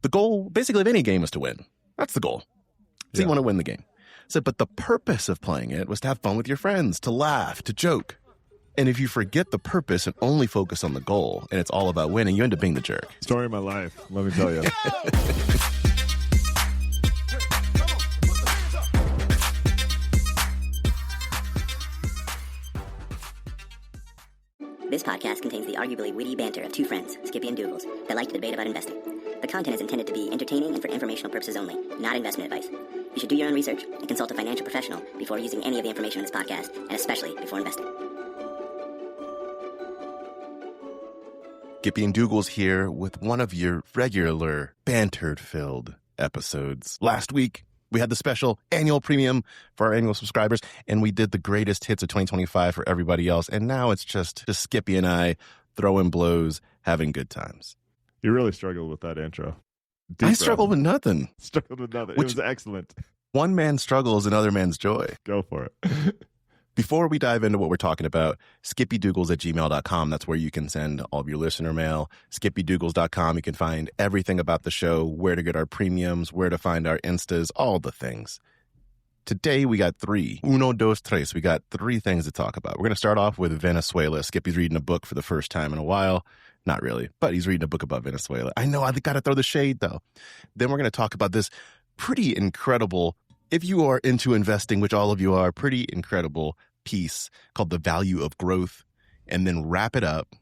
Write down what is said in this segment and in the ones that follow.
The goal, basically, of any game is to win. That's the goal. So you want to win the game. So, but the purpose of playing it was to have fun with your friends, to laugh, to joke. And if you forget the purpose and only focus on the goal, and it's all about winning, you end up being the jerk. Story of my life, let me tell you. This podcast contains the arguably witty banter of two friends, Skippy and Dougals, that like to debate about investing. The content is intended to be entertaining and for informational purposes only, not investment advice. You should do your own research and consult a financial professional before using any of the information in this podcast, and especially before investing. Skippy and Dougals here with one of your regular banter-filled episodes. Last week, we had the special annual premium for our annual subscribers, and we did the greatest hits of 2025 for everybody else. And now it's just Skippy and I throwing blows, having good times. You really struggled with that intro. I struggled with nothing. Struggled with nothing. It was excellent. One man's struggle is another man's joy. Go for it. Before we dive into what we're talking about, skippydougals@gmail.com. That's where you can send all of your listener mail. skippydougals.com. You can find everything about the show, where to get our premiums, where to find our Instas, all the things. Today, we got three. Uno, dos, tres. We got three things to talk about. We're going to start off with Venezuela. Skippy's reading a book for the first time in a while. Not really, but he's reading a book about Venezuela. I know, I got to throw the shade, though. Then we're going to talk about this pretty incredible, if you are into investing, which all of you are, pretty incredible piece called The Value of Growth, and then wrap it up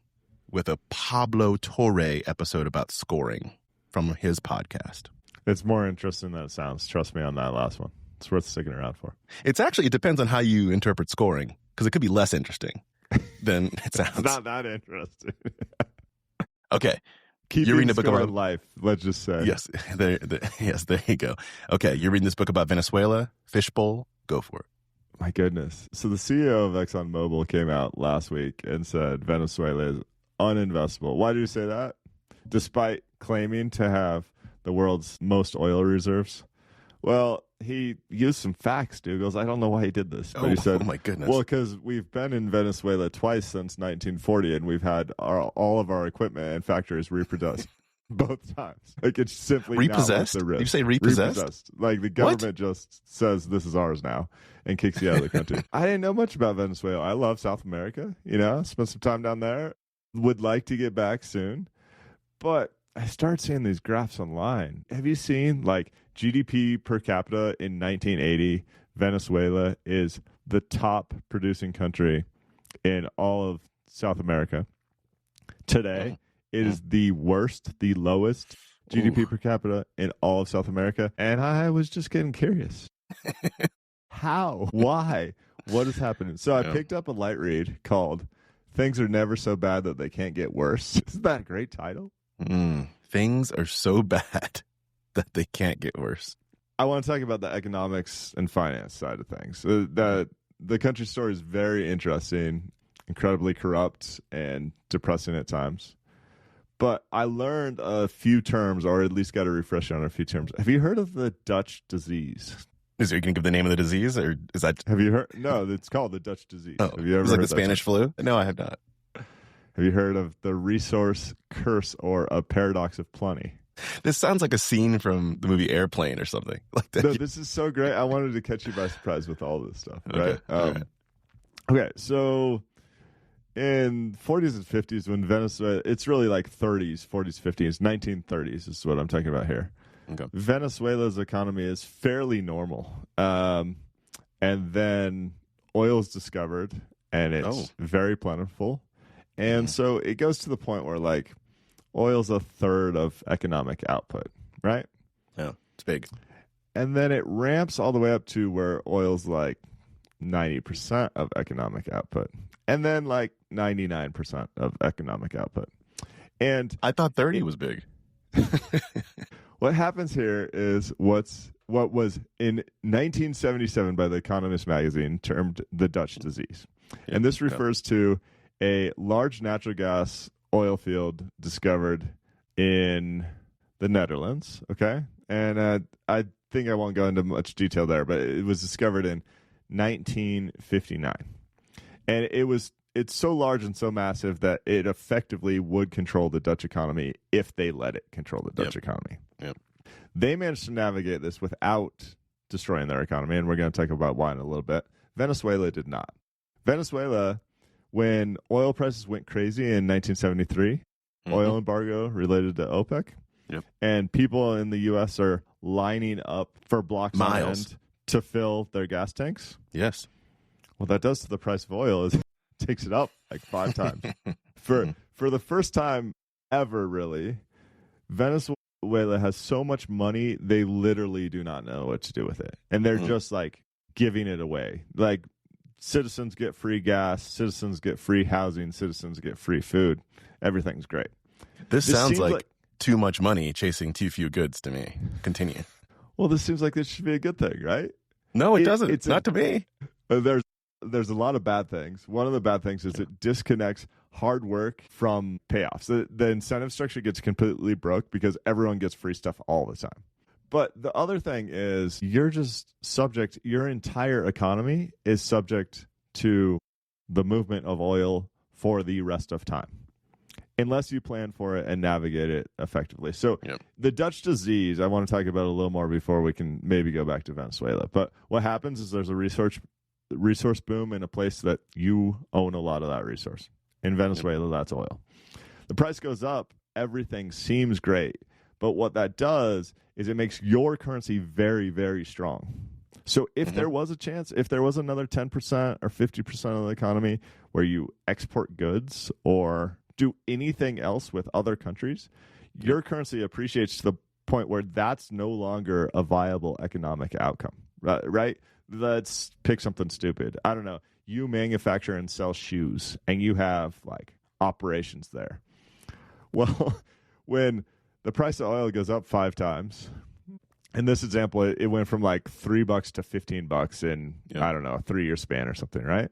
with a Pablo Torre episode about scoring from his podcast. It's more interesting than it sounds. Trust me on that last one. It's worth sticking around for. It depends on how you interpret scoring, because it could be less interesting than it sounds. It's not that interesting. Okay. Keeping you're reading a book about life, let's just say. Yes, there you go. Okay, you're reading this book about Venezuela, Fishbowl, go for it. My goodness. So the CEO of ExxonMobil came out last week and said Venezuela is uninvestable. Why did he say that? Despite claiming to have the world's most oil reserves. Well, he used some facts, Dougals. I don't know why he did this. But he said, oh my goodness. Well, because we've been in Venezuela twice since 1940, and we've had all of our equipment and factories repossessed both times. Like, it's simply repossessed? Not worth the risk. You say repossessed? Like, the government just says this is ours now and kicks you out of the country. I didn't know much about Venezuela. I love South America. Spent some time down there. Would like to get back soon. But I started seeing these graphs online. Have you seen, like, GDP per capita in 1980, Venezuela is the top producing country in all of South America. Today, it is the lowest GDP per capita in all of South America. And I was just getting curious. How? Why? What is happening? So I picked up a light read called Things Are Never So Bad That They Can't Get Worse. Isn't that a great title? Things are so bad that they can't get worse. I want to talk about the economics and finance side of things. The country story is very interesting, incredibly corrupt, and depressing at times. But I learned a few terms, or at least got a refresher on a few terms. Have you heard of the Dutch disease? Are you going to give the name of the disease, or is that? Have you heard? No, it's called the Dutch disease. Oh, have you ever it's heard like the Spanish flu? No, I have not. Have you heard of the resource curse or a paradox of plenty? This sounds like a scene from the movie Airplane or something like that. No, this is so great. I wanted to catch you by surprise with all this stuff, right? Okay, so in 40s and 50s, when Venezuela, it's really like 30s, 40s, 50s, 1930s is what I'm talking about here. Okay. Venezuela's economy is fairly normal. And then oil is discovered, and it's very plentiful. And so it goes to the point where, like, oil's a third of economic output, right? Yeah, it's big. And then it ramps all the way up to where oil's like 90% of economic output. And then like 99% of economic output. And I thought 30 was big. What happens here is what was in 1977 by the Economist magazine termed the Dutch disease. Yeah, and this refers to a large natural gas oil field discovered in the Netherlands, okay? And I think I won't go into much detail there, but it was discovered in 1959. And it's so large and so massive that it effectively would control the Dutch economy if they let it control the Dutch economy. Yep. They managed to navigate this without destroying their economy, and we're going to talk about why in a little bit. Venezuela did not. Venezuela, when oil prices went crazy in 1973, oil embargo related to OPEC, and people in the U.S. are lining up for blocks on end to fill their gas tanks. Yes. What that does to the price of oil is it takes it up like 5 times. For the first time ever, really, Venezuela has so much money, they literally do not know what to do with it. And they're just like giving it away. Like, citizens get free gas, citizens get free housing, citizens get free food. Everything's great. This sounds like too much money chasing too few goods to me. Continue. Well, this seems like this should be a good thing, right? No, it doesn't. It's not to me. There's a lot of bad things. One of the bad things is it disconnects hard work from payoffs. The incentive structure gets completely broke because everyone gets free stuff all the time. But the other thing is you're just subject, your entire economy is subject to the movement of oil for the rest of time, unless you plan for it and navigate it effectively. So the Dutch disease, I want to talk about a little more before we can maybe go back to Venezuela. But what happens is there's a resource boom in a place that you own a lot of that resource. In Venezuela, that's oil. The price goes up, everything seems great. But what that does is it makes your currency very, very strong. So if there was a chance, if there was another 10% or 50% of the economy where you export goods or do anything else with other countries, your currency appreciates to the point where that's no longer a viable economic outcome, right? Let's pick something stupid. I don't know. You manufacture and sell shoes, and you have like operations there. Well, when the price of oil goes up 5 times, in this example, it went from like $3 to $15 in, I don't know, a 3-year span or something, right?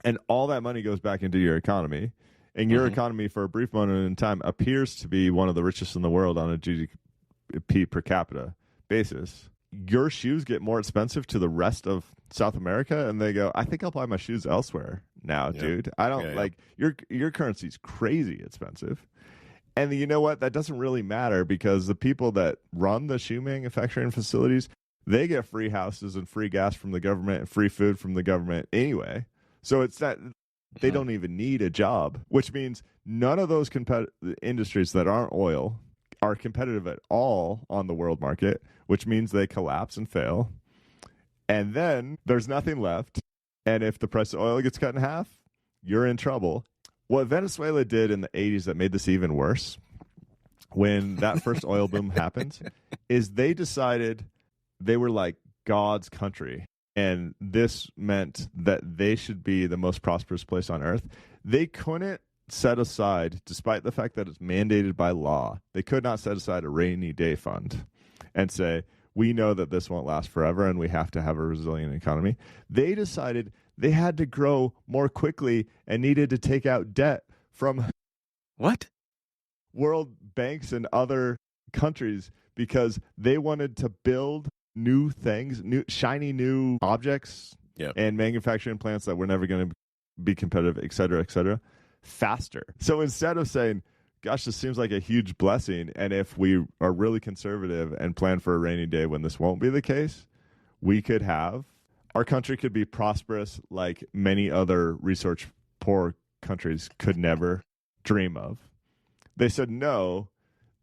And all that money goes back into your economy, and your economy for a brief moment in time appears to be one of the richest in the world on a GDP per capita basis. Your shoes get more expensive to the rest of South America, and they go, I think I'll buy my shoes elsewhere now, dude. I don't like your currency's crazy expensive. And you know what? That doesn't really matter because the people that run the shoe manufacturing facilities, they get free houses and free gas from the government and free food from the government anyway. So it's that they don't even need a job, which means none of those industries that aren't oil are competitive at all on the world market, which means they collapse and fail. And then there's nothing left. And if the price of oil gets cut in half, you're in trouble. What Venezuela did in the 80s that made this even worse, when that first oil boom happened, is they decided they were like God's country. And this meant that they should be the most prosperous place on earth. They couldn't set aside, despite the fact that it's mandated by law, they could not set aside a rainy day fund and say, we know that this won't last forever and we have to have a resilient economy. They decided they had to grow more quickly and needed to take out debt from world banks and other countries because they wanted to build new things, shiny new objects and manufacturing plants that were never going to be competitive, et cetera, faster. So instead of saying, gosh, this seems like a huge blessing, and if we are really conservative and plan for a rainy day when this won't be the case, our country could be prosperous like many other resource poor countries could never dream of. They said, no,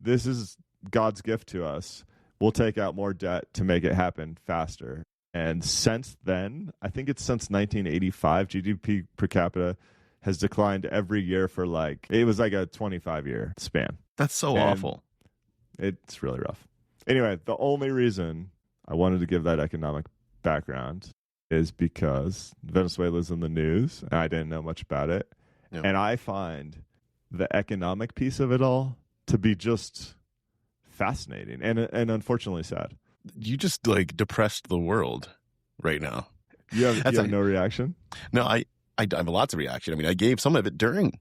this is God's gift to us. We'll take out more debt to make it happen faster. And since then, I think it's since 1985, GDP per capita has declined every year for it was like a 25-year span. That's so awful. It's really rough. Anyway, the only reason I wanted to give that economic background is because Venezuela's in the news, and I didn't know much about it. Yep. And I find the economic piece of it all to be just fascinating and unfortunately sad. You just depressed the world right now. You have no reaction? No, I have lots of reaction. I mean, I gave some of it during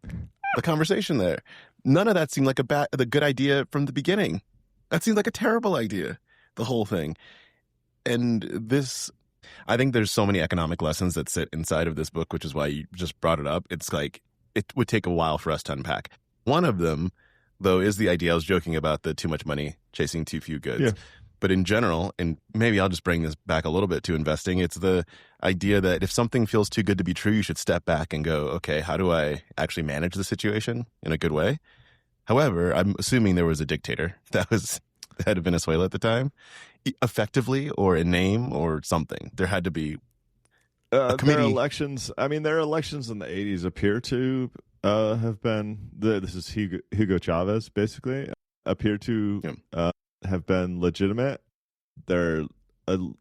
the conversation there. None of that seemed like the good idea from the beginning. That seemed like a terrible idea, the whole thing. And I think there's so many economic lessons that sit inside of this book, which is why you just brought it up. It's it would take a while for us to unpack. One of them though, is the idea. I was joking about the too much money chasing too few goods. Yeah. But in general, and maybe I'll just bring this back a little bit to investing, it's the idea that if something feels too good to be true, you should step back and go, okay, how do I actually manage the situation in a good way? However, I'm assuming there was a dictator that was the head of Venezuela at the time, effectively, or in name or something. There had to be a committee. Their elections, their elections in the 80s appear to have been, this is Hugo Chavez, basically, appear to have been legitimate. Their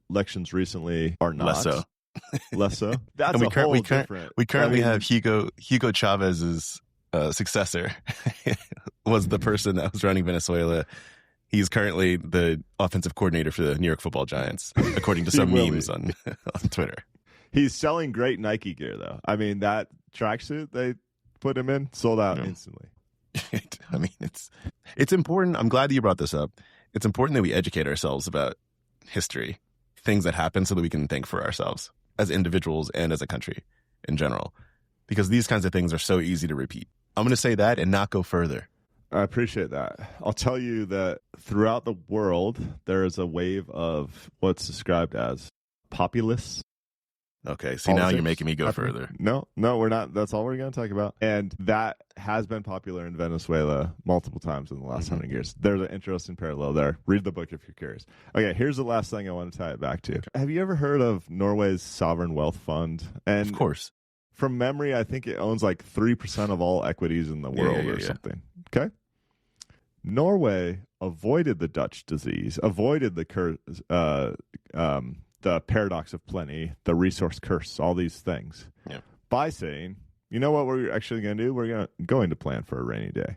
elections recently are not. Less so. That's and a whole different. We currently have Hugo Chavez's successor was the person that was running Venezuela. He's currently the offensive coordinator for the New York Football Giants, according to some memes on Twitter. He's selling great Nike gear, though. That tracksuit they put him in sold out instantly. It's important. I'm glad that you brought this up. It's important that we educate ourselves about history, things that happen, so that we can think for ourselves as individuals and as a country in general, because these kinds of things are so easy to repeat. I'm going to say that and not go further. I appreciate that. I'll tell you that throughout the world, there is a wave of what's described as populists. Okay, see, now you're making me go further. No, we're not. That's all we're going to talk about. And that has been popular in Venezuela multiple times in the last 100 years. There's an interesting parallel there. Read the book if you're curious. Okay, here's the last thing I want to tie it back to. Have you ever heard of Norway's sovereign wealth fund? And of course. From memory, I think it owns like 3% of all equities in the world or something. Okay? Norway avoided the Dutch disease, avoided the paradox of plenty, the resource curse, all these things, by saying, you know what we're actually going to do? We're going to plan for a rainy day.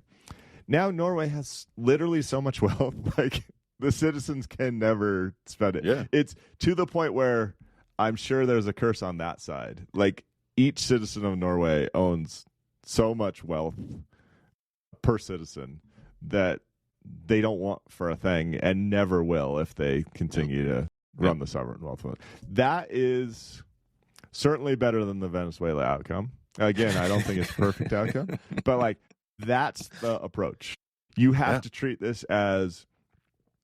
Now Norway has literally so much wealth, like the citizens can never spend it. Yeah. It's to the point where I'm sure there's a curse on that side. Like each citizen of Norway owns so much wealth per citizen that they don't want for a thing and never will if they continue to run the sovereign wealth fund. That is certainly better than the Venezuela outcome. Again, I don't think it's a perfect outcome, but like that's the approach. You have to treat this as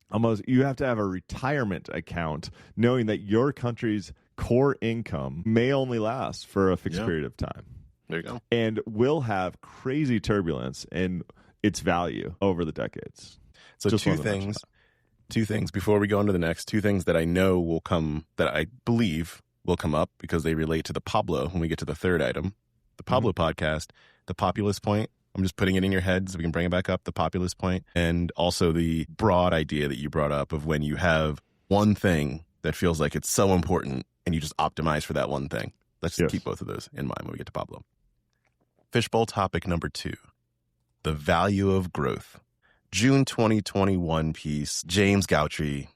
almost, you have to have a retirement account knowing that your country's core income may only last for a fixed period of time. There you go. And will have crazy turbulence in its value over the decades. So two things before we go on to the next, two things that I know will come, that I believe will come up because they relate to the Pablo when we get to the third item. The Pablo podcast, the populist point. I'm just putting it in your head so we can bring it back up, the populist point, and also the broad idea that you brought up of when you have one thing that feels like it's so important and you just optimize for that one thing. Let's just keep both of those in mind when we get to Pablo. Fishbowl topic number 2, the value of growth. June 2021 piece, James Gaultry.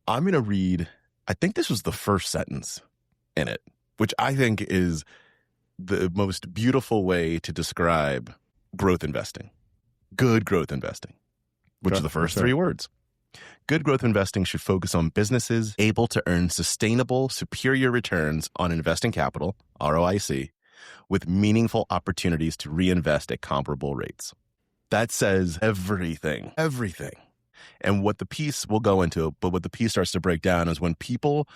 I'm going to read, I think this was the first sentence in it, which I think is the most beautiful way to describe growth investing. Good growth investing, which is the first 3 words. Good growth investing should focus on businesses able to earn sustainable, superior returns on investing capital, ROIC, with meaningful opportunities to reinvest at comparable rates. That says everything. And what the piece will go into, but what the piece starts to break down is when people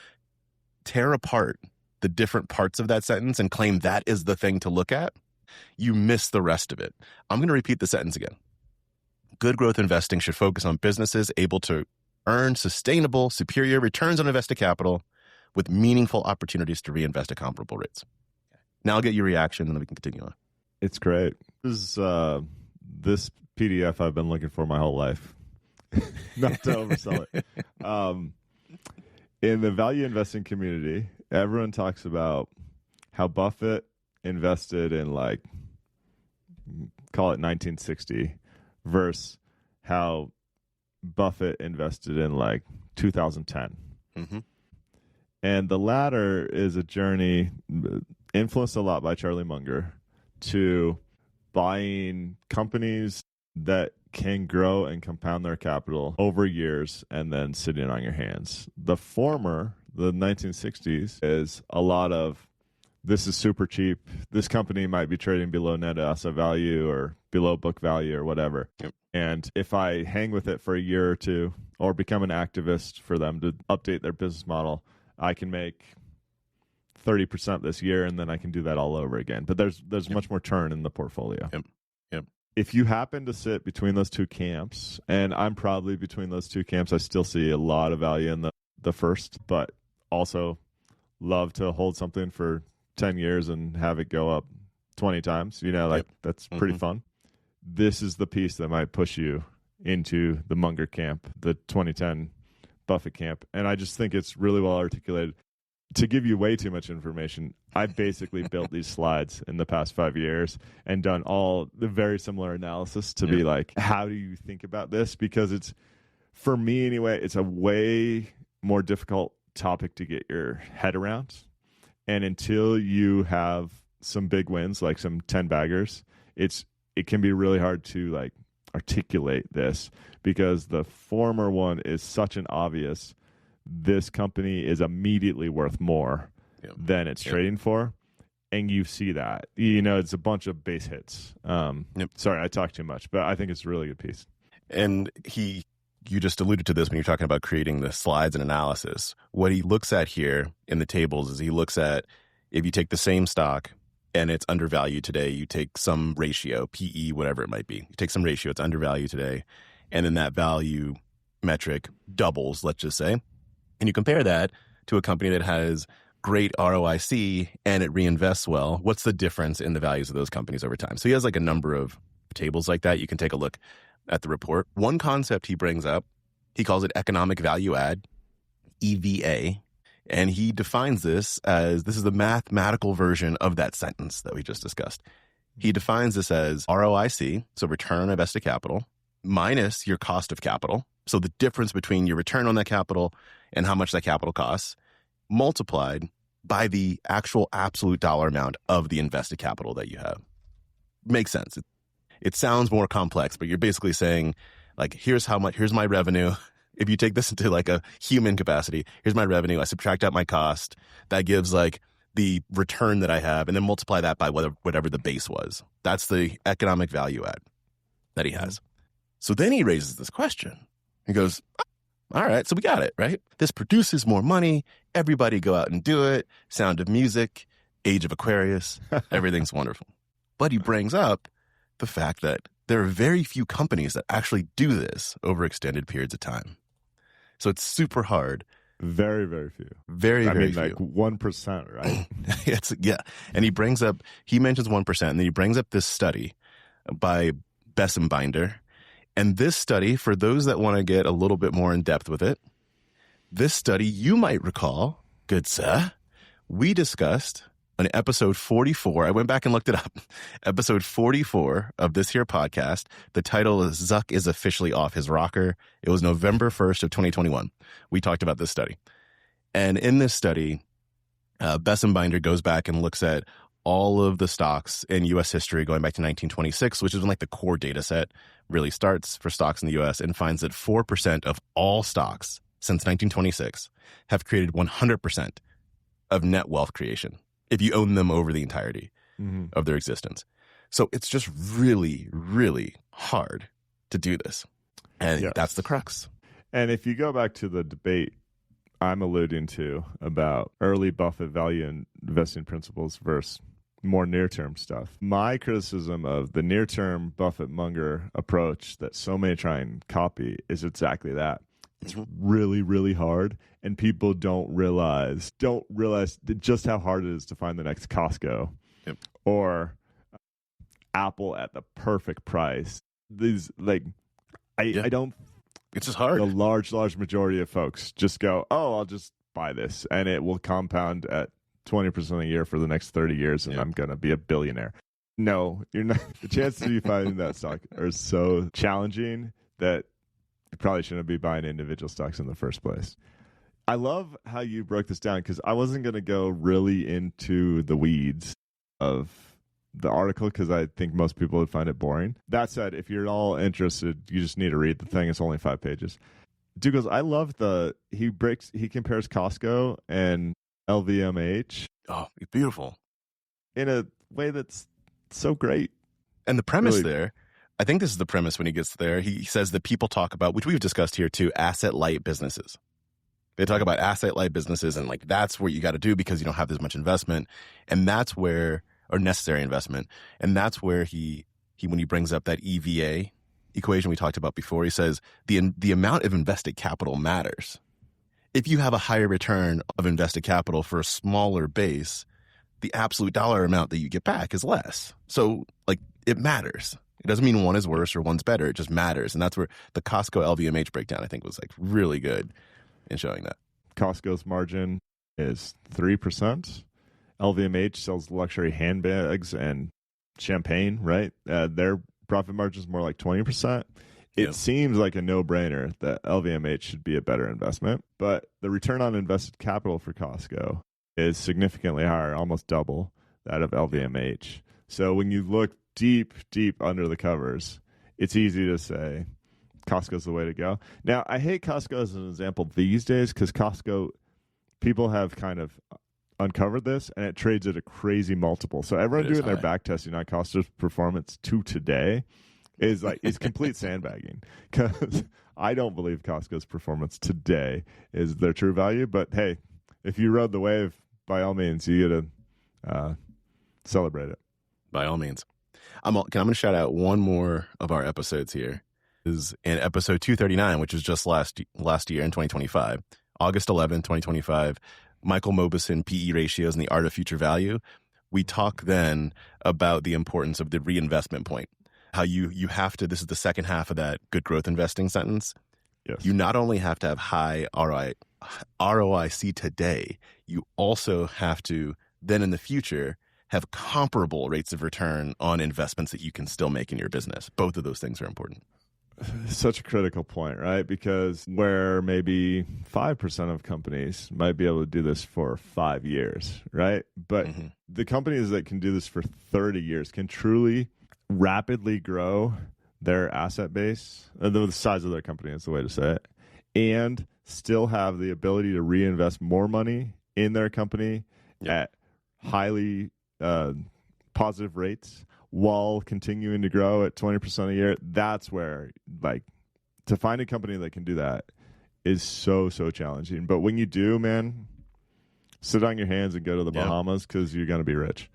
tear apart the different parts of that sentence and claim that is the thing to look at, you miss the rest of it. I'm going to repeat the sentence again. Good growth investing should focus on businesses able to earn sustainable, superior returns on invested capital with meaningful opportunities to reinvest at comparable rates. Now I'll get your reaction and then we can continue on. It's great. This PDF I've been looking for my whole life. Not to oversell it. In the value investing community, everyone talks about how Buffett invested in call it 1960 versus how Buffett invested in 2010. Mm-hmm. And the latter is a journey influenced a lot by Charlie Munger to buying companies that can grow and compound their capital over years and then sitting on your hands. The former, the 1960s, is a lot of this is super cheap. This company might be trading below net asset value or below book value or whatever. Yep. And if I hang with it for a year or two or become an activist for them to update their business model, I can make 30% this year, and then I can do that all over again. But there's much more turn in the portfolio. Yep. If you happen to sit between those two camps, and I'm probably between those two camps, I still see a lot of value in the first, but also love to hold something for 10 years and have it go up 20 times. That's pretty fun. This is the piece that might push you into the Munger camp, the 2010 Buffett camp. And I just think it's really well articulated. To give you way too much information, I've basically built these slides in the past 5 years and done all the very similar analysis to be like, how do you think about this? Because it's, for me anyway, it's a way more difficult topic to get your head around. And until you have some big wins, like some 10 baggers, it can be really hard to like articulate this, because the former one is such an obvious, this company is immediately worth more than it's trading for. And you see that, it's a bunch of base hits. Sorry, I talked too much, but I think it's a really good piece. And you just alluded to this when you're talking about creating the slides and analysis. What he looks at here in the tables is he looks at, if you take the same stock and it's undervalued today, you take some ratio, PE, whatever it might be. You take some ratio, it's undervalued today, and then that value metric doubles, let's just say. And you compare that to a company that has great ROIC and it reinvests well. What's the difference in the values of those companies over time? So he has like a number of tables like that. You can take a look at the report. One concept he brings up, he calls it economic value add, EVA. And he defines this as, this is the mathematical version of that sentence that we just discussed. He defines this as ROIC, so return on invested capital, minus your cost of capital. So the difference between your return on that capital and how much that capital costs, multiplied by the actual absolute dollar amount of the invested capital that you have. Makes sense. It sounds more complex, but you're basically saying, like, here's my revenue. If you take this into like a human capacity, here's my revenue. I subtract out my cost. That gives like the return that I have, and then multiply that by whatever the base was. That's the economic value add that he has. So then he raises this question. He goes, all right, so we got it, right? This produces more money. Everybody go out and do it. Sound of Music, Age of Aquarius, everything's wonderful. But he brings up the fact that there are very few companies that actually do this over extended periods of time. So it's super hard. Very, very few. Very few. Like 1%, right? And he mentions 1%, and then he brings up this study by Bessembinder. And this study, for those that want to get a little bit more in depth with it, this study, you might recall, good sir, we discussed on episode 44. I went back and looked it up. Episode 44 of this here podcast. The title is Zuck is Officially Off His Rocker. It was November 1st of 2021. We talked about this study. And in this study, Bessembinder goes back and looks at all of the stocks in U.S. history going back to 1926, which is when like the core data set really starts for stocks in the U.S., and finds that 4% of all stocks since 1926 have created 100% of net wealth creation if you own them over the entirety of their existence. So it's just really, really hard to do this. And that's the crux. And if you go back to the debate I'm alluding to about early Buffett value investing principles versus more near-term stuff, my criticism of the near-term Buffett Munger approach that so many try and copy is exactly that. It's really, really hard, and people don't realize just how hard it is to find the next Costco or Apple at the perfect price. These I don't. It's just hard. The large majority of folks just go, oh, I'll just buy this, and it will compound at 20% a year for the next 30 years, and I'm going to be a billionaire. No, you're not. The chances of you finding that stock are so challenging that you probably shouldn't be buying individual stocks in the first place. I love how you broke this down, because I wasn't going to go really into the weeds of the article, because I think most people would find it boring. That said, if you're at all interested, you just need to read the thing. It's only 5 pages. Douglas, I love he compares Costco and LVMH. Oh, it's beautiful. in a way that's so great. And the premise Really. there, I think this is the premise when he gets there. He says that people talk about, which we've discussed here too, asset-light businesses. They talk about asset-light businesses, and like that's what you got to do because you don't have as much investment, and that's where, or necessary investment, and that's where he when he brings up that EVA equation we talked about before, he says the amount of invested capital matters. If you have a higher return of invested capital for a smaller base, the absolute dollar amount that you get back is less. So like it matters. It doesn't mean one is worse or one's better. It just matters. And that's where the Costco LVMH breakdown, I think, was like really good in showing that. Costco's margin is 3%. LVMH sells luxury handbags and champagne, right? Their profit margin is more like 20%. It seems like a no-brainer that LVMH should be a better investment, but the return on invested capital for Costco is significantly higher, almost double that of LVMH. So when you look deep under the covers, it's easy to say Costco's the way to go. Now, I hate Costco as an example these days because Costco, people have kind of uncovered this, and it trades at a crazy multiple. So everyone doing their back testing on Costco's performance to today is complete sandbagging, because I don't believe Costco's performance today is their true value. But hey, if you rode the wave, by all means, you get to celebrate it. By all means. I'm going to shout out one more of our episodes here. Is in episode 239, which is just last year in 2025, August 11, 2025, Michael Mauboussin, PE Ratios and the Art of Future Value. We talk then about the importance of the reinvestment point. How you have to, this is the second half of that good growth investing sentence. Yes. You not only have to have high ROIC today, you also have to then in the future have comparable rates of return on investments that you can still make in your business. Both of those things are important. Such a critical point, right? Because where maybe 5% of companies might be able to do this for 5 years, right? But the companies that can do this for 30 years can truly rapidly grow their asset base, the size of their company is the way to say it, and still have the ability to reinvest more money in their company at highly positive rates while continuing to grow at 20% a year. That's where, like, to find a company that can do that is so challenging. But when you do, man, sit on your hands and go to the Bahamas, because you're going to be rich.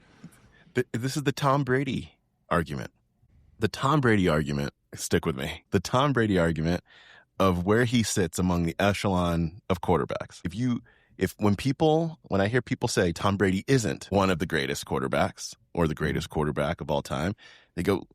This is the Tom Brady argument. The Tom Brady argument, stick with me. The Tom Brady argument of where he sits among the echelon of quarterbacks. When I hear people say Tom Brady isn't one of the greatest quarterbacks or the greatest quarterback of all time, they go,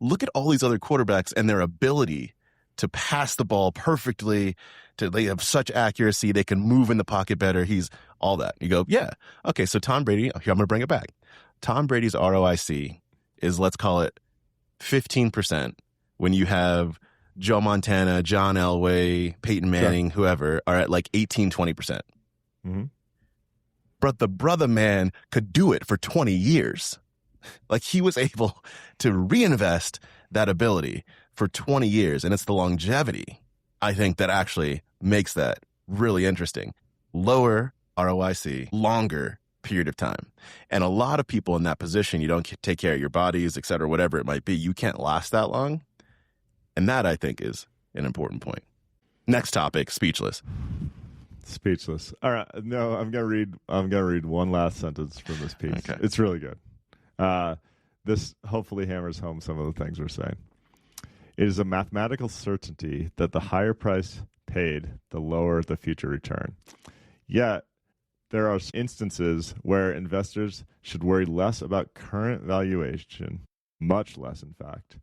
look at all these other quarterbacks and their ability to pass the ball perfectly, they have such accuracy, they can move in the pocket better, he's all that. You go, yeah, okay, so Tom Brady, here, I'm going to bring it back. Tom Brady's ROIC is, let's call it 15%, when you have Joe Montana, John Elway, Peyton Manning, whoever, are at like 18, 20%. But the brother man could do it for 20 years. Like, he was able to reinvest that ability for 20 years. And it's the longevity, I think, that actually makes that really interesting. Lower ROIC, longer period of time. And a lot of people in that position, you don't take care of your bodies, et cetera, whatever it might be, you can't last that long. And that, I think, is an important point. Next topic, speechless. Speechless. All right. No, I'm gonna read one last sentence from this piece. Okay. It's really good. This hopefully hammers home some of the things we're saying. It is a mathematical certainty that the higher price paid, the lower the future return. Yet there are instances where investors should worry less about current valuation, much less in fact,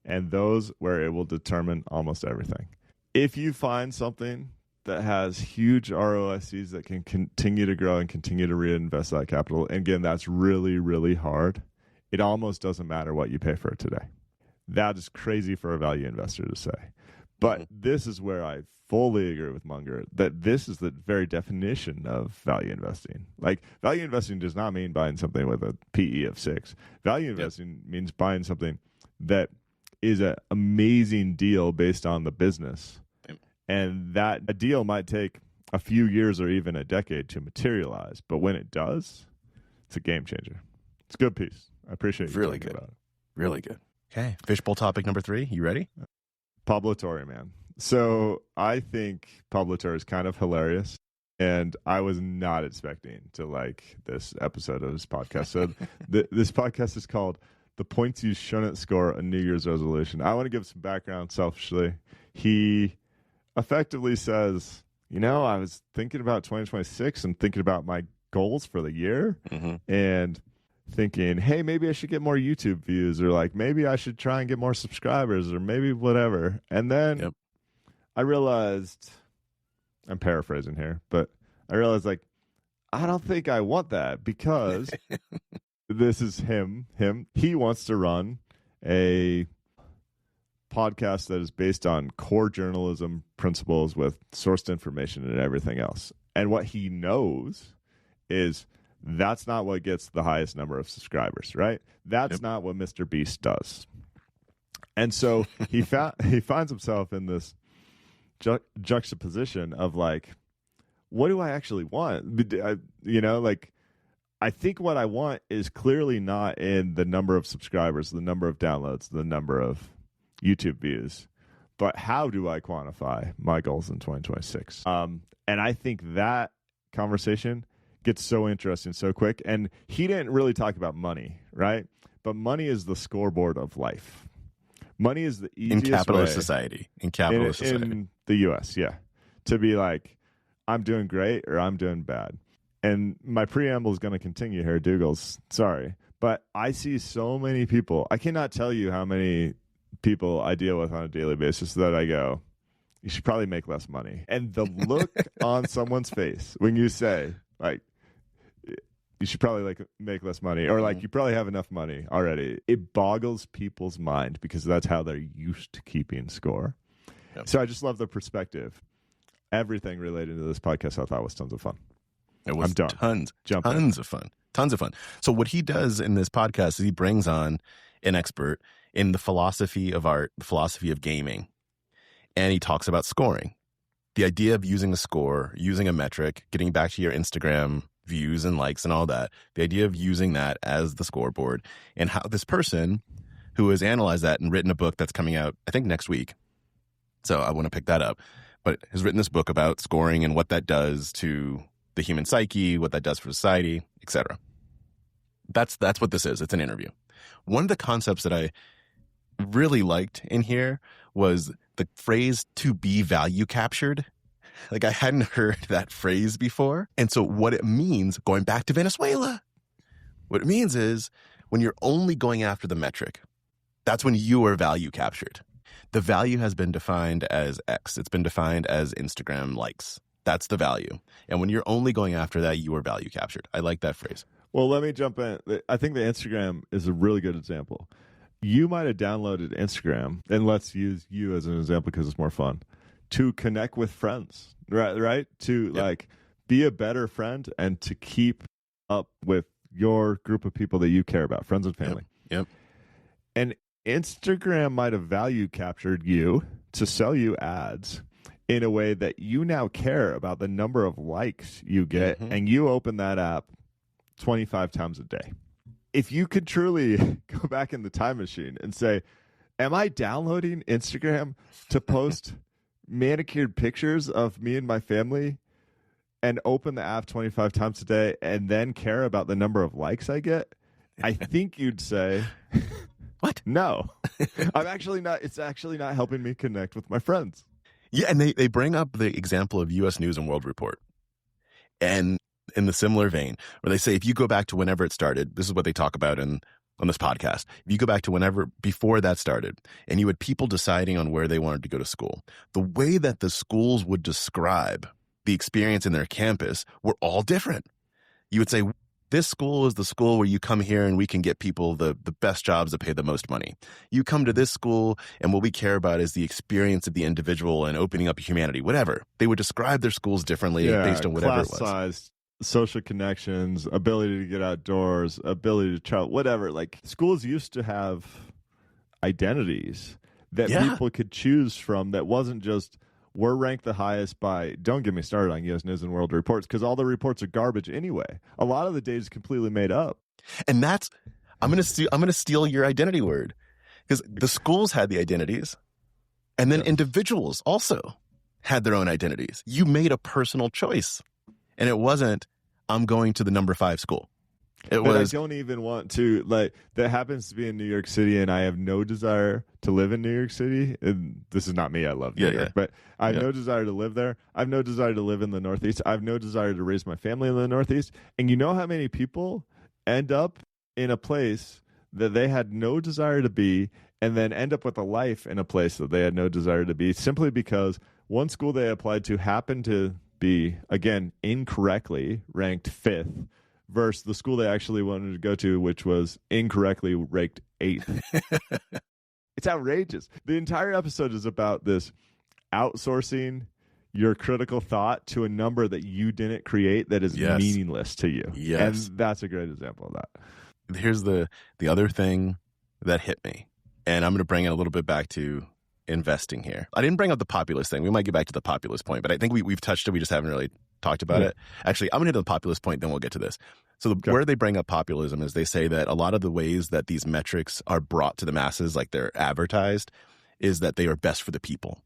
and those where it will determine almost everything. If you find something that has huge ROICs that can continue to grow and continue to reinvest that capital, and again, that's really, really hard, it almost doesn't matter what you pay for it today. That is crazy for a value investor to say. But this is where I fully agree with Munger, that this is the very definition of value investing. Like, value investing does not mean buying something with a PE of 6. Value investing means buying something that is an amazing deal based on the business. And that a deal might take a few years or even a decade to materialize. But when it does, it's a game changer. It's a good piece. I appreciate you Really talking good. about it. Really good. Okay. Fishbowl topic number 3. You ready? Pablo Torre, man. So I think Pablo Torre is kind of hilarious. And I was not expecting to like this episode of this podcast. So this podcast is called The Points You Shouldn't Score a New Year's Resolution. I want to give some background selfishly. He effectively says, I was thinking about 2026 and thinking about my goals for the year and thinking, hey, maybe I should get more YouTube views, or like maybe I should try and get more subscribers, or maybe whatever. And then I realized, I'm paraphrasing here, but I realized like, I don't think I want that, because this is him. He wants to run a podcast that is based on core journalism principles with sourced information and everything else. And what he knows is that's not what gets the highest number of subscribers, right? That's not what Mr. Beast does. And so he finds himself in this juxtaposition of like, what do I actually want? I think what I want is clearly not in the number of subscribers, the number of downloads, the number of YouTube views, but how do I quantify my goals in 2026? And I think that conversation gets so interesting so quick. And he didn't really talk about money, right? But money is the scoreboard of life. Money is the easiest in capitalist way, society. In the U.S., yeah, to be like, I'm doing great or I'm doing bad. And my preamble is going to continue here, Dougals. Sorry. But I see so many people. I cannot tell you how many people I deal with on a daily basis that I go, you should probably make less money. And the look on someone's face when you say, like, you should probably like make less money, or like you probably have enough money already, it boggles people's mind, because that's how they're used to keeping score. Yep. So I just love the perspective. Everything related to this podcast I thought was tons of fun. It was tons of fun. So what he does in this podcast is he brings on an expert in the philosophy of art, the philosophy of gaming, and he talks about scoring. The idea of using a score, using a metric, getting back to your Instagram views and likes and all that, the idea of using that as the scoreboard, and how this person who has analyzed that and written a book that's coming out, I think, next week. So I want to pick that up. But has written this book about scoring and what that does to the human psyche, what that does for society, etc. That's what this is. It's an interview. One of the concepts that I really liked in here was the phrase "to be value captured." Like, I hadn't heard that phrase before. And so what it means, going back to Venezuela, what it means is when you're only going after the metric, that's when you are value captured. The value has been defined as X. It's been defined as Instagram likes. That's the value. And when you're only going after that, you are value captured. I like that phrase. Well, let me jump in. I think the Instagram is a really good example. You might have downloaded Instagram, and let's use you as an example because it's more fun, to connect with friends, right? To like be a better friend and to keep up with your group of people that you care about, friends and family. Yep. And Instagram might have value captured you to sell you ads in a way that you now care about the number of likes you get, and you open that app 25 times a day. If you could truly go back in the time machine and say, am I downloading Instagram to post manicured pictures of me and my family and open the app 25 times a day and then care about the number of likes I get? I think you'd say, what? No, I'm actually not. It's actually not helping me connect with my friends. Yeah, and they bring up the example of U.S. News and World Report. And in the similar vein, where they say, if you go back to whenever it started, this is what they talk about on this podcast. If you go back to whenever before that started, and you had people deciding on where they wanted to go to school, the way that the schools would describe the experience in their campus were all different. You would say, this school is the school where you come here and we can get people the best jobs that pay the most money. You come to this school and what we care about is the experience of the individual and opening up humanity, whatever. They would describe their schools differently based on whatever it was. Class-sized, social connections, ability to get outdoors, ability to travel, whatever. Like, schools used to have identities that people could choose from that wasn't just, we're ranked the highest by, don't get me started on U.S. News and World Reports, because all the reports are garbage anyway. A lot of the data is completely made up. And I'm going to steal your identity word, because the schools had the identities, and then individuals also had their own identities. You made a personal choice, and it wasn't, I'm going to the number 5 school. I don't even want to, like, that happens to be in New York City, and I have no desire to live in New York City. And this is not me. I love New York, but I have no desire to live there. I have no desire to live in the Northeast. I have no desire to raise my family in the Northeast. And you know how many people end up in a place that they had no desire to be, and then end up with a life in a place that they had no desire to be, simply because one school they applied to happened to be, again, incorrectly ranked 5th, versus the school they actually wanted to go to, which was incorrectly ranked 8th. It's outrageous. The entire episode is about this outsourcing your critical thought to a number that you didn't create, that is meaningless to you. Yes. And that's a great example of that. Here's the other thing that hit me, and I'm going to bring it a little bit back to investing here. I didn't bring up the populist thing. We might get back to the populist point, but I think we've touched it. We just haven't really talked about it. Actually, I'm going to hit the populist point, then we'll get to this. So where they bring up populism is they say that a lot of the ways that these metrics are brought to the masses, like they're advertised, is that they are best for the people.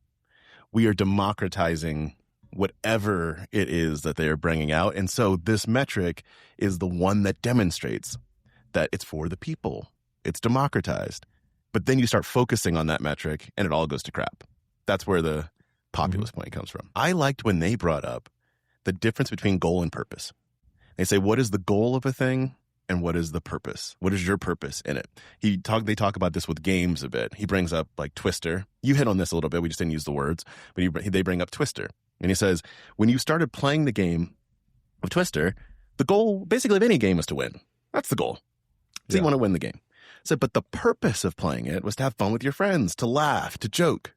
We are democratizing whatever it is that they are bringing out. And so this metric is the one that demonstrates that it's for the people. It's democratized. But then you start focusing on that metric and it all goes to crap. That's where the populist point comes from. I liked when they brought up the difference between goal and purpose. They say, what is the goal of a thing and what is the purpose? What is your purpose in it? They talk about this with games a bit. He brings up like Twister. You hit on this a little bit. We just didn't use the words. But they bring up Twister. And he says, when you started playing the game of Twister, the goal basically of any game is to win. That's the goal. So you want to win the game. So, but the purpose of playing it was to have fun with your friends, to laugh, to joke.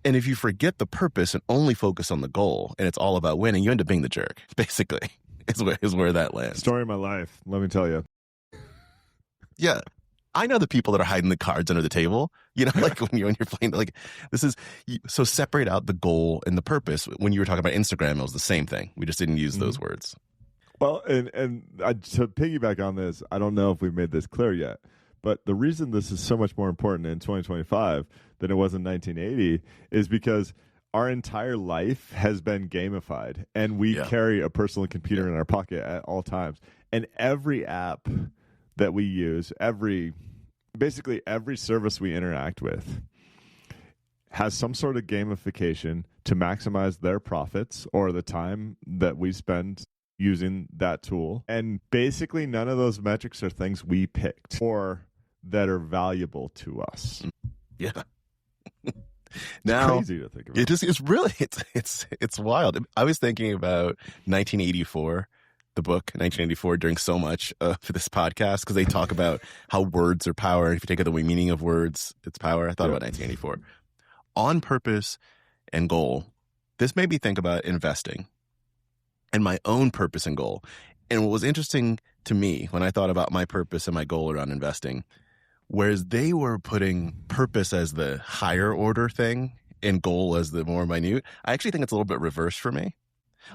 And if you forget the purpose and only focus on the goal, and it's all about winning, you end up being the jerk, basically, is where that lands. Story of my life, let me tell you. Yeah. I know the people that are hiding the cards under the table, like when you're playing, like so separate out the goal and the purpose. When you were talking about Instagram, it was the same thing. We just didn't use those words. Well, and to piggyback on this, I don't know if we've made this clear yet, but the reason this is so much more important in 2025 than it was in 1980 is because our entire life has been gamified, and we carry a personal computer in our pocket at all times. And every app that we use, basically every service we interact with has some sort of gamification to maximize their profits or the time that we spend using that tool. And basically none of those metrics are things we picked or that are valuable to us. Yeah. Now, it's crazy to think about. It's really it's wild. I was thinking about 1984, the book 1984, during so much for this podcast, because they talk about how words are power. If you take away the meaning of words, it's power. I thought about 1984. On purpose and goal, this made me think about investing and my own purpose and goal. And what was interesting to me when I thought about my purpose and my goal around investing, whereas they were putting purpose as the higher order thing and goal as the more minute, I actually think it's a little bit reversed for me.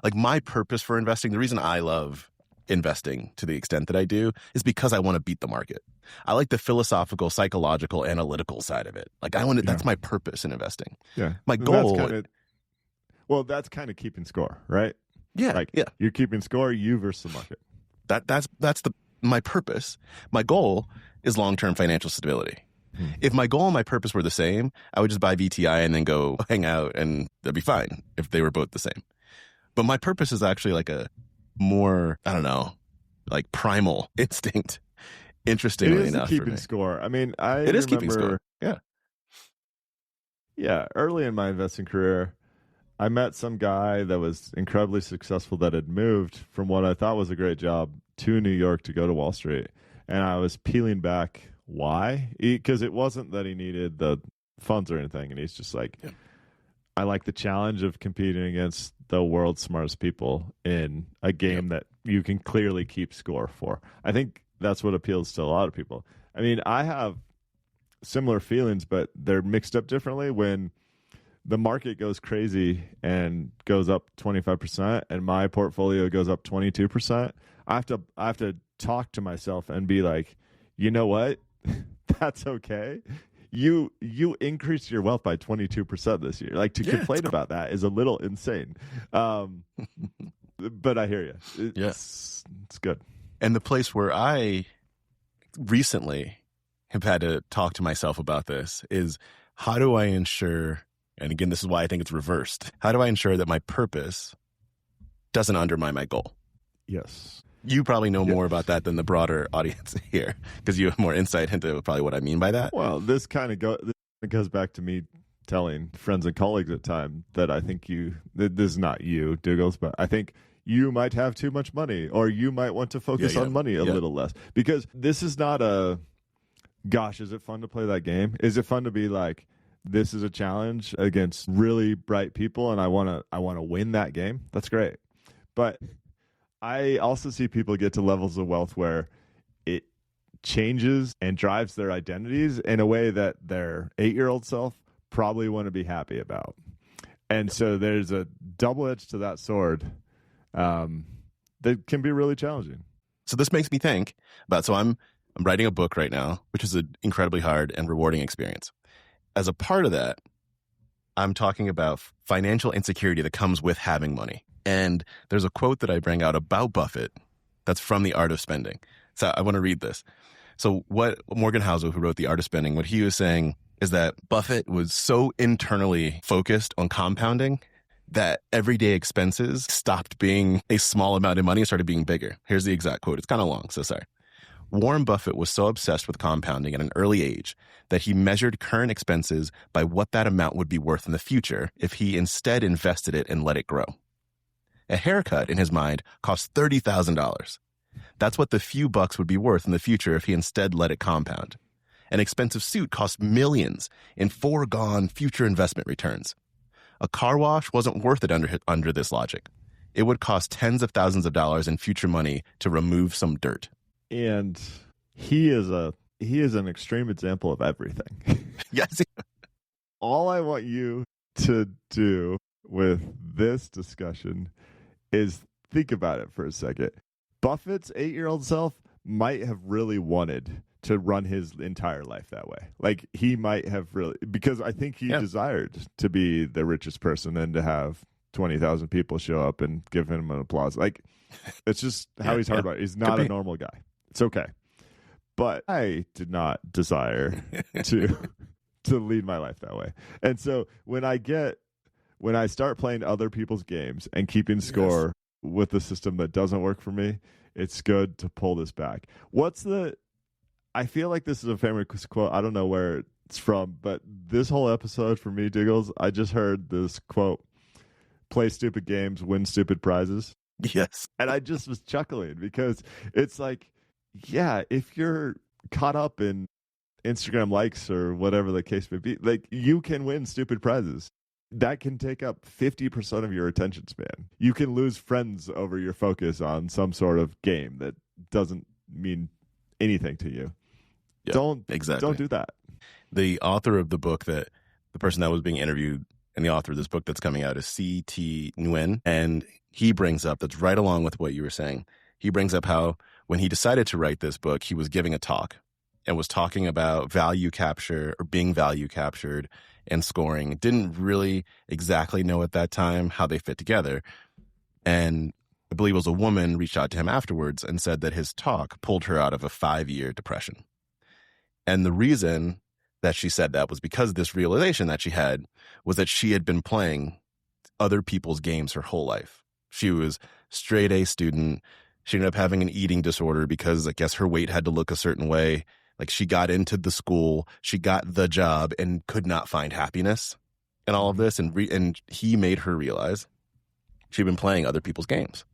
Like my purpose for investing, the reason I love investing to the extent that I do is because I want to beat the market. I like the philosophical, psychological, analytical side of it. Like that's my purpose in investing. Yeah. My goal. That's kind of keeping score, right? Yeah. You're keeping score, you versus the market. That's my purpose. My goal is long-term financial stability. If my goal and my purpose were the same, I would just buy VTI and then go hang out and that'd be fine if they were both the same. But my purpose is actually like a more, I don't know, like primal instinct. Interestingly enough, it is keeping score. I mean, it is keeping score. Yeah. Yeah. Early in my investing career, I met some guy that was incredibly successful that had moved from what I thought was a great job to New York to go to Wall Street. And I was peeling back why, because it wasn't that he needed the funds or anything. And he's just like, I like the challenge of competing against the world's smartest people in a game that you can clearly keep score for. I think that's what appeals to a lot of people. I mean, I have similar feelings, but they're mixed up differently. When the market goes crazy and goes up 25% and my portfolio goes up 22%, I have to talk to myself and be like, you know what? That's okay. You increased your wealth by 22% this year. Like, to complain about that is a little insane. But I hear you. It's good. And the place where I recently have had to talk to myself about this is, how do I ensure, and again, this is why I think it's reversed, how do I ensure that my purpose doesn't undermine my goal? Yes. You probably know more about that than the broader audience here, because you have more insight into probably what I mean by that. Well, this kind of goes back to me telling friends and colleagues at the time that I think this is not you, Douglas, but I think you might have too much money, or you might want to focus on money a little less, because this is not a, gosh, is it fun to play that game? Is it fun to be like, this is a challenge against really bright people and I want to win that game? That's great. But I also see people get to levels of wealth where it changes and drives their identities in a way that their 8-year-old self probably wouldn't be happy about. And so there's a double edge to that sword that can be really challenging. So this makes me think about, so I'm writing a book right now, which is an incredibly hard and rewarding experience. As a part of that, I'm talking about financial insecurity that comes with having money. And there's a quote that I bring out about Buffett that's from The Art of Spending. So I want to read this. So what Morgan Housel, who wrote The Art of Spending, what he was saying is that Buffett was so internally focused on compounding that everyday expenses stopped being a small amount of money and started being bigger. Here's the exact quote. It's kind of long, so sorry. Warren Buffett was so obsessed with compounding at an early age that he measured current expenses by what that amount would be worth in the future if he instead invested it and let it grow. A haircut, in his mind, cost $30,000. That's what the few bucks would be worth in the future if he instead let it compound. An expensive suit cost millions in foregone future investment returns. A car wash wasn't worth it under this logic. It would cost tens of thousands of dollars in future money to remove some dirt. And he is an extreme example of everything. Yes. All I want you to do with this discussion is think about it for a second. Buffett's 8-year-old self might have really wanted to run his entire life that way. Like, he might have really, because I think he desired to be the richest person and to have 20,000 people show up and give him an applause. Like, it's just how he's hard about it. He's not a normal guy. It's okay. But I did not desire to lead my life that way. And so when I start playing other people's games and keeping score with the system that doesn't work for me, it's good to pull this back. I feel like this is a famous quote. I don't know where it's from, but this whole episode for me, Diggles, I just heard this quote: play stupid games, win stupid prizes. Yes. And I just was chuckling because it's like, yeah, if you're caught up in Instagram likes or whatever the case may be, like, you can win stupid prizes. That can take up 50% of your attention span. You can lose friends over your focus on some sort of game that doesn't mean anything to you. Yeah, Don't do that. The author of the book, the person that was being interviewed and the author of this book that's coming out is C.T. Nguyen. And he brings up, that's right along with what you were saying. He brings up how when he decided to write this book, he was giving a talk and was talking about value capture or being value captured and scoring. Didn't really exactly know at that time how they fit together. And I believe it was a woman reached out to him afterwards and said that his talk pulled her out of a 5-year depression. And the reason that she said that was because this realization that she had was that she had been playing other people's games her whole life. She was straight A student. She ended up having an eating disorder because I guess her weight had to look a certain way. Like, she got into the school, she got the job and could not find happiness in all of this. And he made her realize she'd been playing other people's games.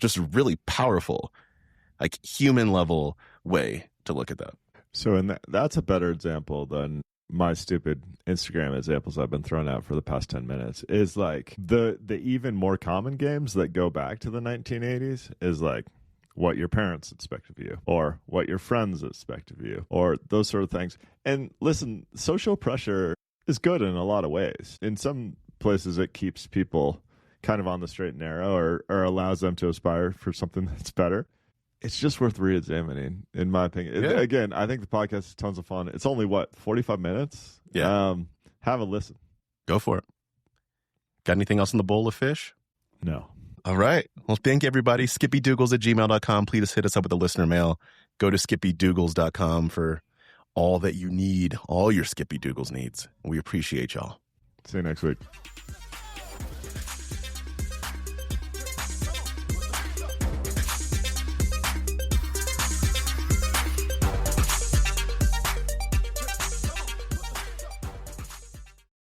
Just a really powerful, like, human level way to look at that. So that's a better example than my stupid Instagram examples I've been throwing out for the past 10 minutes. Is like the even more common games that go back to the 1980s is like what your parents expect of you or what your friends expect of you or those sort of things. And listen, social pressure is good in a lot of ways. In some places, it keeps people kind of on the straight and narrow or allows them to aspire for something that's better. it's just worth re-examining, in my opinion. Yeah. Again, I think the podcast is tons of fun. It's only, 45 minutes? Yeah. Have a listen. Go for it. Got anything else in the bowl of fish? No. All right. Well, thank you, everybody. SkippyDougals@gmail.com. Please hit us up with the listener mail. Go to SkippyDougals.com for all that you need, all your Skippy Dougals needs. We appreciate y'all. See you next week.